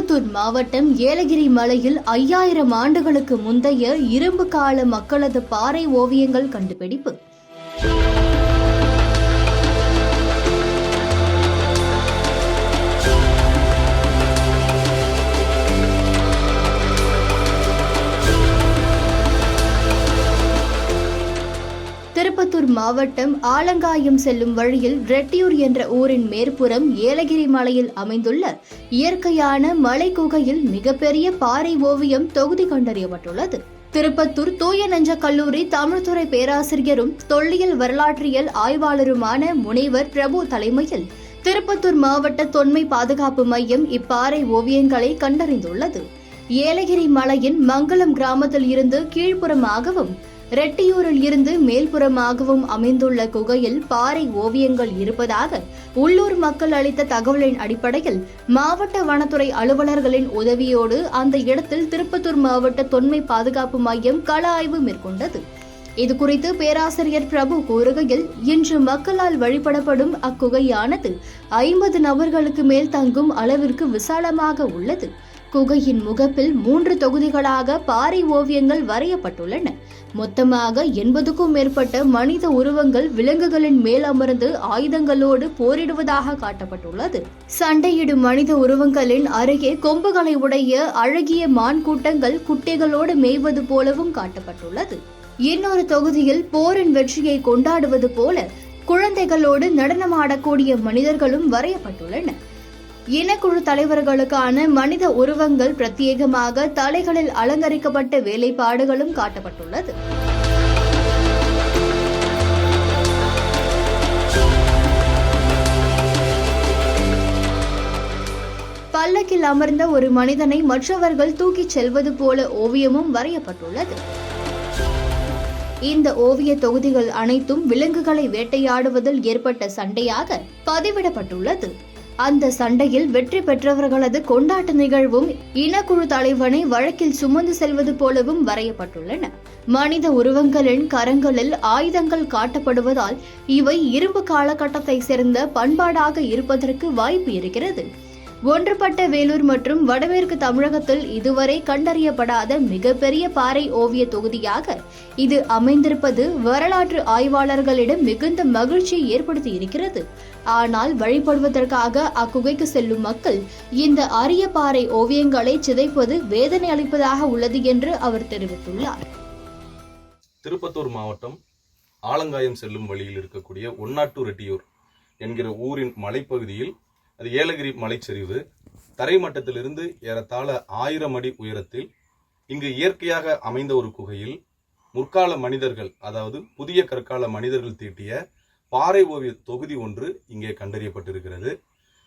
திருப்பத்தூர் மாவட்டம் ஏலகிரி மலையில் 5000 ஆண்டுகளுக்கு முந்தைய இரும்பு கால மக்களது பாறை ஓவியங்கள் கண்டுபிடிப்பு. திருப்பத்தூர் மாவட்டம் ஆலங்காயம் செல்லும் வழியில் ரெட்டியூர் என்ற ஊரின் மேற்புறம் ஏலகிரி மலையில் அமைந்துள்ள இயற்கையான மலை குகையில் மிகப்பெரிய பாறை ஓவியம் தொகுதி கண்டறியப்பட்டுள்ளது. திருப்பத்தூர் தூய நெஞ்ச கல்லூரி தமிழ்துறை பேராசிரியரும் தொல்லியல் வரலாற்றியல் ஆய்வாளருமான முனைவர் பிரபு தலைமையில் திருப்பத்தூர் மாவட்ட தொன்மை பாதுகாப்பு மையம் இப்பாறை ஓவியங்களை கண்டறிந்துள்ளது. ஏலகிரி மலையின் மங்களம் கிராமத்தில் இருந்து கீழ்ப்புறமாகவும் ரெட்டியூரில் இருந்து மேல்புறமாகவும் அமைந்துள்ள குகையில் பாறை ஓவியங்கள் இருப்பதாக உள்ளூர் மக்கள் அளித்த தகவலின் அடிப்படையில் மாவட்ட வனத்துறை அலுவலர்களின் உதவியோடு அந்த இடத்தில் திருப்பத்தூர் மாவட்ட தொன்மை பாதுகாப்பு மையம் கள ஆய்வு மேற்கொண்டது. இதுகுறித்து பேராசிரியர் பிரபு கூறுகையில், இன்று மக்களால் வழிபடப்படும் அக்குகையானது 50 நபர்களுக்கு மேல் தங்கும் அளவிற்கு விசாலமாக உள்ளது. குகையின் முகப்பில் 3 தொகுதிகளாக பாறை ஓவியங்கள் வரையப்பட்டுள்ளன. மொத்தமாக 80க்கும் மேற்பட்ட மனித உருவங்கள் விலங்குகளின் மேல் அமர்ந்து ஆயுதங்களோடு போரிடுவதாக காட்டப்பட்டுள்ளது. சண்டையிடும் மனித உருவங்களின் அருகே கொம்புகளை உடைய அழகிய மான் கூட்டங்கள் குட்டைகளோடு மேய்வது போலவும் காட்டப்பட்டுள்ளது. இன்னொரு தொகுதியில் போரின் வெற்றியை கொண்டாடுவது போல குழந்தைகளோடு நடனமாடக்கூடிய மனிதர்களும் வரையப்பட்டுள்ளன. இனக்குழு தலைவர்களுக்கான மனித உருவங்கள் பிரத்யேகமாக தலைகளில் அலங்கரிக்கப்பட்ட வேலைப்பாடுகளும் காட்டப்பட்டுள்ளது. பல்லக்கில் அமர்ந்த ஒரு மனிதனை மற்றவர்கள் தூக்கிச் செல்வது போல ஓவியமும் வரையப்பட்டுள்ளது. இந்த ஓவிய தொகுதிகள் அனைத்தும் விலங்குகளை வேட்டையாடுவதில் ஏற்பட்ட சண்டையாக பதிவிடப்பட்டுள்ளது. அந்த சண்டையில் வெற்றி பெற்றவர்களது கொண்டாட்ட நிகழ்வும் இனக்குழு தலைவனை வழக்கில் சுமந்து செல்வது போலவும் வரையப்பட்டுள்ளன. மனித உருவங்களின் கரங்களில் ஆயுதங்கள் காட்டப்படுவதால் இவை இரும்பு காலகட்டத்தை சேர்ந்த பண்பாடாக இருப்பதற்கு வாய்ப்பு இருக்கிறது. ஒன்றுபட்ட வேலூர் மற்றும் வடமேற்கு தமிழகத்தில் இதுவரை கண்டறியப்படாத மிகப்பெரிய பாறை ஓவிய தொகுதியாக இது அமைந்திருப்பது வரலாற்று ஆய்வாளர்களிடம் மிகுந்த மகிழ்ச்சியை ஏற்படுத்தி இருக்கிறது. ஆனால் வழிபடுவதற்காக அக்குகைக்கு செல்லும் மக்கள் இந்த அரிய பாறை ஓவியங்களை சிதைப்பது வேதனை அளிப்பதாக உள்ளது என்று அவர் தெரிவித்துள்ளார். திருப்பத்தூர் மாவட்டம் ஆலங்காயம் செல்லும் வழியில் இருக்கக்கூடிய ஒன்னாட்டு ரெட்டியூர் என்கிற ஊரின் மலைப்பகுதியில், அது ஏலகிரி மலைச்சரிவு, தரைமட்டத்திலிருந்து ஏறத்தாழ 1000 அடி உயரத்தில் இங்கு இயற்கையாக அமைந்த ஒரு குகையில் முற்கால மனிதர்கள், அதாவது புதிய கற்கால மனிதர்கள் தீட்டிய பாறை ஓவிய தொகுதி ஒன்று இங்கே கண்டறியப்பட்டிருக்கிறது.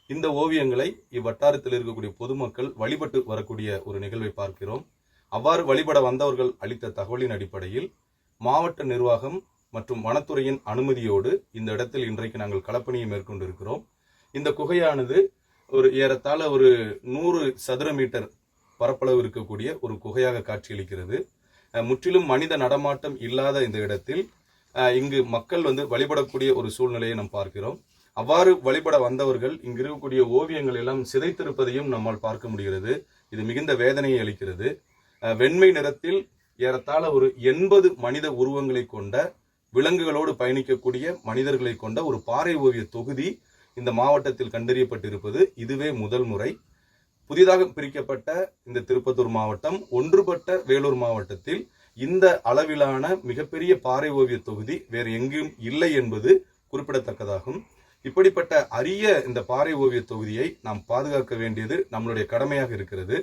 இந்த ஓவியங்களை இவ்வட்டாரத்தில் இருக்கக்கூடிய பொதுமக்கள் வழிபட்டு வரக்கூடிய ஒரு நிகழ்வை பார்க்கிறோம். அவ்வாறு வழிபட வந்தவர்கள் அளித்த தகவலின் அடிப்படையில் மாவட்ட நிர்வாகம் மற்றும் வனத்துறையின் அனுமதியோடு இந்த இடத்தில் இன்றைக்கு நாங்கள் களப்பணியை மேற்கொண்டிருக்கிறோம். இந்த குகையானது ஏறத்தாழ ஒரு 100 சதுர மீட்டர் பரப்பளவு இருக்கக்கூடிய ஒரு குகையாக காட்சியளிக்கிறது. முற்றிலும் மனித நடமாட்டம் இல்லாத இந்த இடத்தில் இங்கு மக்கள் வழிபடக்கூடிய ஒரு சூழ்நிலையை நாம் பார்க்கிறோம். அவ்வாறு வழிபட வந்தவர்கள் இங்கு இருக்கக்கூடிய ஓவியங்கள் எல்லாம் சிதைத்திருப்பதையும் நம்மால் பார்க்க முடிகிறது. இது மிகுந்த வேதனையை அளிக்கிறது. வெண்மை நிறத்தில் ஏறத்தாழ ஒரு 80 மனித உருவங்களை கொண்ட, விலங்குகளோடு பயணிக்கக்கூடிய மனிதர்களை கொண்ட ஒரு பாறை ஓவிய தொகுதி இந்த மாவட்டத்தில் கண்டறியப்பட்டிருப்பது இதுவே முதல் முறை. புதிதாக பிரிக்கப்பட்ட இந்த திருப்பத்தூர் மாவட்டம் ஒன்றுபட்ட வேலூர் மாவட்டத்தில் இந்த அளவிலான மிகப்பெரிய பாறை ஓவிய தொகுதி வேறு எங்கும் இல்லை என்பது குறிப்பிடத்தக்கதாகும். இப்படிப்பட்ட அரிய இந்த பாறை ஓவிய தொகுதியை நாம் பாதுகாக்க வேண்டியது நம்மளுடைய கடமையாக இருக்கிறது.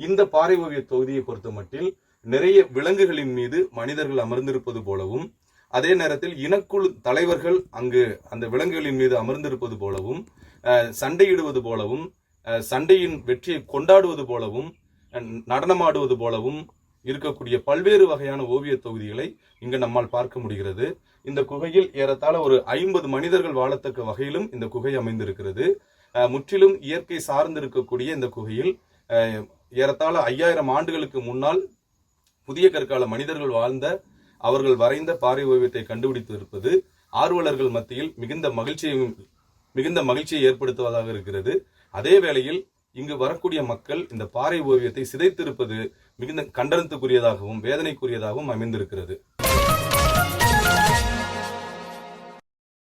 இந்த பாறை ஓவிய தொகுதியை பொறுத்த மட்டில் நிறைய விலங்குகளின் மீது மனிதர்கள் அமர்ந்திருப்பது போலவும், அதே நேரத்தில் இனக்குழு தலைவர்கள் அங்கு அந்த விலங்குகளின் மீது அமர்ந்திருப்பது போலவும், சண்டையிடுவது போலவும், சண்டையின் வெற்றியை கொண்டாடுவது போலவும், நடனமாடுவது போலவும் இருக்கக்கூடிய பல்வேறு வகையான ஓவிய தொகுதிகளை இங்கு நம்மால் பார்க்க முடிகிறது. இந்த குகையில் ஏறத்தாழ ஒரு 50 மனிதர்கள் வாழத்தக்க வகையிலும் இந்த குகை அமைந்திருக்கிறது. முற்றிலும் இயற்கை சார்ந்திருக்கக்கூடிய இந்த குகையில் ஏறத்தாழ 5000 ஆண்டுகளுக்கு முன்னால் புதிய கற்கால மனிதர்கள் வாழ்ந்த, அவர்கள் வரைந்த பாறை ஓவியத்தை கண்டுபிடித்து இருப்பது ஆர்வலர்கள் மத்தியில் மிகுந்த மகிழ்ச்சியை ஏற்படுத்துவதாக இருக்கிறது. அதே வேளையில் இங்கு வரக்கூடிய மக்கள் இந்த பாறை ஓவியத்தை சிதைத்திருப்பது மிகுந்த கண்டனத்துக்குரியதாகவும் வேதனைக்குரியதாகவும் அமைந்திருக்கிறது.